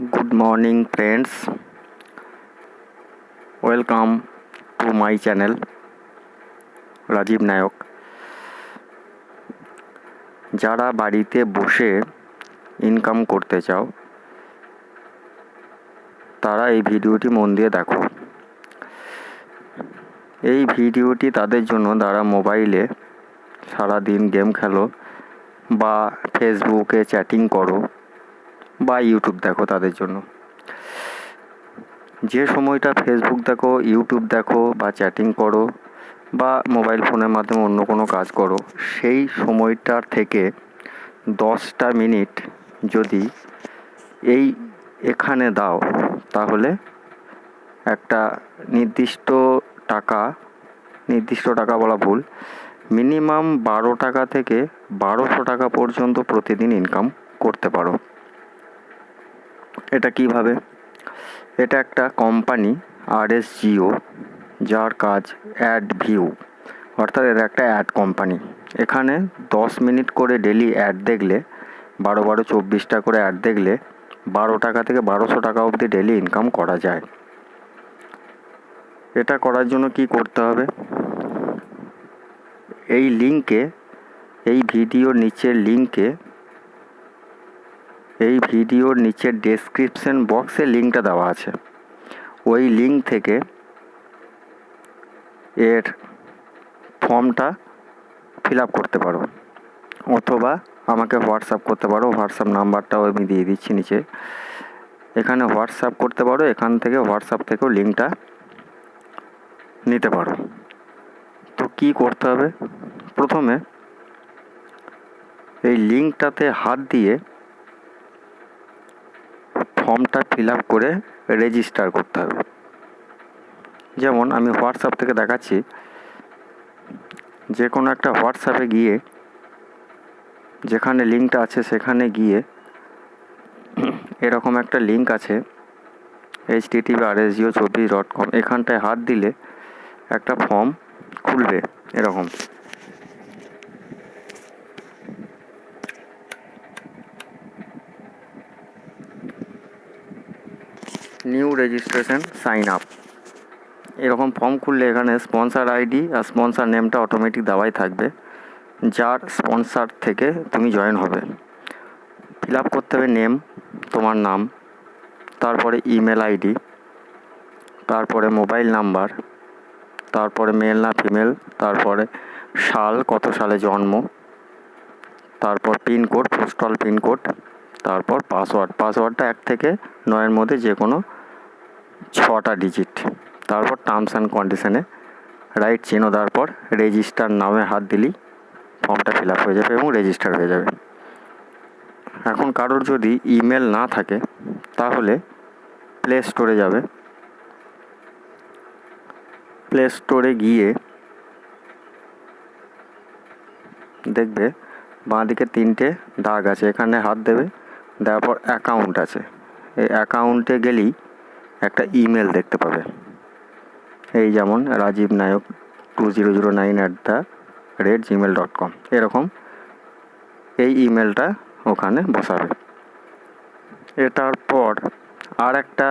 Good morning, friends. Welcome to my channel, Rajib নায়ক। যারা বাড়িতে বসে ইনকাম করতে চাও তারা এই ভিডিওটি মন দিয়ে দেখো। এই ভিডিওটি তাদের জন্য যারা মোবাইলে সারাদিন গেম খেলো বা ফেসবুকে চ্যাটিং করো বা ইউটিউব দেখো তাদের জন্য। যে সময়টা ফেসবুক দেখো, ইউটিউব দেখো বা চ্যাটিং করো বা মোবাইল ফোনের মাধ্যমে অন্য কোনো কাজ করো, সেই সময়টার থেকে 10টা মিনিট যদি এখানে দাও তাহলে একটা নির্দিষ্ট টাকা বলা ভুল, মিনিমাম 12 টাকা থেকে 1200 টাকা পর্যন্ত প্রতিদিন ইনকাম করতে পারো। এটা কিভাবে? এটা একটা কোম্পানি RSGO, যার কাজ অ্যাড ভিউ, অর্থাৎ এটা একটা অ্যাড কোম্পানি। এখানে 10 মিনিট করে ডেলি অ্যাড দেখলে, 24টা করে অ্যাড দেখলে 12 টাকা থেকে 1200 টাকা অবধি ডেলি ইনকাম করা যায়। এটা করার জন্য কি করতে হবে? এই ভিডিওর নিচের ডেসক্রিপশন বক্সে লিঙ্কটা দেওয়া আছে। ওই লিঙ্ক থেকে এর ফর্মটা ফিল আপ করতে পারো, অথবা আমাকে হোয়াটসঅ্যাপ করতে পারো। হোয়াটসঅ্যাপ নাম্বারটাও আমি দিয়ে দিচ্ছি নিচে। এখানে হোয়াটসঅ্যাপ করতে পারো, এখান থেকে হোয়াটসঅ্যাপ থেকেও লিঙ্কটা নিতে পারো। তো কি করতে হবে? প্রথমে এই লিঙ্কটাতে হাত দিয়ে ফর্মটা ফিল আপ করে রেজিস্টার করতে হবে। যেমন আমি হোয়াটসঅ্যাপ থেকে দেখাচ্ছি। যে কোনো একটা হোয়াটসঅ্যাপে গিয়ে, যেখানে লিঙ্কটা আছে সেখানে গিয়ে এরকম একটা লিঙ্ক আছে http://rsgo24.com, এখানটায় হাত দিলে একটা ফর্ম খুলবে এরকম। নিউ রেজিস্ট্রেশন সাইন আপ, এরকম ফর্ম খুললে এখানে স্পন্সর আইডি আর স্পন্সর নেমটা অটোমেটিক দেওয়াই থাকবে, যার স্পন্সর থেকে তুমি জয়েন হবে। ফিল আপ করতে হবে নেম, তোমার নাম, তারপরে ইমেল আইডি, তারপরে মোবাইল নাম্বার, তারপরে মেল না ফিমেল, তারপরে সাল, কত সালে জন্ম, তারপর পিনকোড, পোস্টাল পিনকোড, তারপর পাসওয়ার্ডটা 1 থেকে 9-এর মধ্যে যে কোনো 6টা ডিজিট, তারপর টার্মস অ্যান্ড কন্ডিশনে রাইট চিহ্ন দেওয়ার পর রেজিস্টার নামে হাত দিলেই ফর্মটা ফিল আপ হয়ে যাবে এবং রেজিস্টার হয়ে যাবে। এখন কারোর যদি ইমেল না থাকে তাহলে প্লে স্টোরে যাবে। প্লে স্টোরে গিয়ে দেখবে বাঁদিকে 3টে দাগ আছে, এখানে হাত দেবে, দেওয়ার পর অ্যাকাউন্ট আছে। এই অ্যাকাউন্টে গেলেই একটা ইমেল দেখতে পাবে, এই যেমন rajibnayak2009@gmail.com, এরকম এই ইমেলটা ওখানে বসাবে। এটার পর আর একটা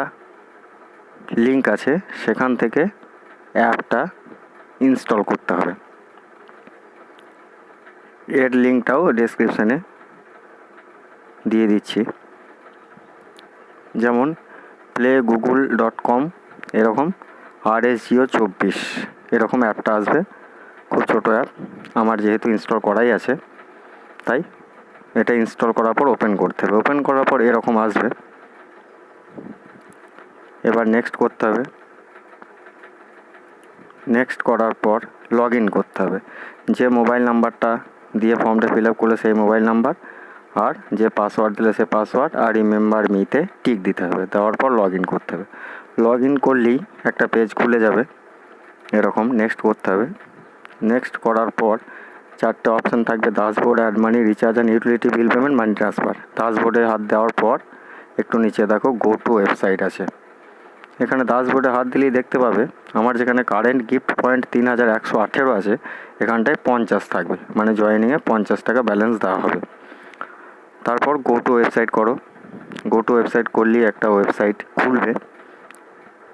লিঙ্ক আছে, সেখান থেকে অ্যাপটা ইনস্টল করতে হবে। এর লিঙ্কটাও ডেসক্রিপশানে দিয়ে দিচ্ছি। যেমন playgoogle.com, এরকম RSGO24 এরকম অ্যাপটা আসবে, খুব ছোটো অ্যাপ। আমার যেহেতু ইনস্টল করাই আছে তাই এটা ইনস্টল করার পর ওপেন করতে হবে। ওপেন করার পর এরকম আসবে। এবার নেক্সট করতে হবে। নেক্সট করার পর লগ ইন করতে হবে। যে মোবাইল নাম্বারটা দিয়ে ফর্মটা ফিল আপ করলে সেই মোবাইল নাম্বার, আর যে পাসওয়ার্ড দিলে সে পাসওয়ার্ড, আর রিমেম্বার মিতে টিক দিতে হবে। দেওয়ার পর লগ ইন করতে হবে। লগ ইন করলেই একটা পেজ খুলে যাবে এরকম। নেক্সট করতে হবে। নেক্সট করার পর 4টে অপশান থাকবে, dashboard, add money, recharge and utility bill payment, money transfer. ড্যাশবোর্ডে হাত দেওয়ার পর একটু নিচে দেখো গো টু ওয়েবসাইট আছে। এখানে ড্যাশবোর্ডে হাত দিলেই দেখতে পাবে আমার যেখানে কারেন্ট গিফট পয়েন্ট 3118 আছে, এখানটায় 50 থাকবে, মানে জয়েনিংয়ে 50 টাকা ব্যালেন্স দেওয়া হবে। তারপর গো টু ওয়েবসাইট করো। গো টু ওয়েবসাইট করলেই একটা ওয়েবসাইট খুলবে।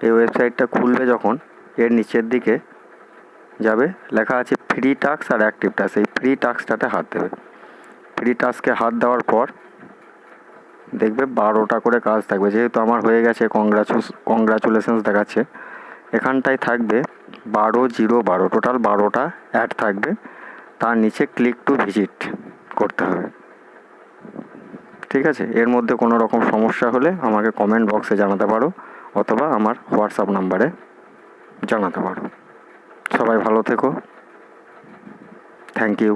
এই ওয়েবসাইটটা খুলবে যখন, এর নিচের দিকে যাবে, লেখা আছে ফ্রি টাস্ক আর অ্যাক্টিভ টাস্ক। এই ফ্রি টাস্কটাতে হাত দেবে। ফ্রি টাস্কে হাত দেওয়ার পর দেখবে 12টা করে কাজ থাকবে। যেহেতু আমার হয়ে গেছে, কংগ্রাচুলেশনস দেখাচ্ছে। এখানটায় থাকবে 12/0/12, টোটাল 12টা অ্যাড থাকবে। তার নিচে ক্লিক টু ভিজিট করতে হবে। ঠিক আছে, এর মধ্যে কোনো রকম সমস্যা হলে আমাকে কমেন্ট বক্সে জানাতে পারো, অথবা আমার হোয়াটসঅ্যাপ নাম্বারে জানাতে পারো। সবাই ভালো থেকো। Thank you.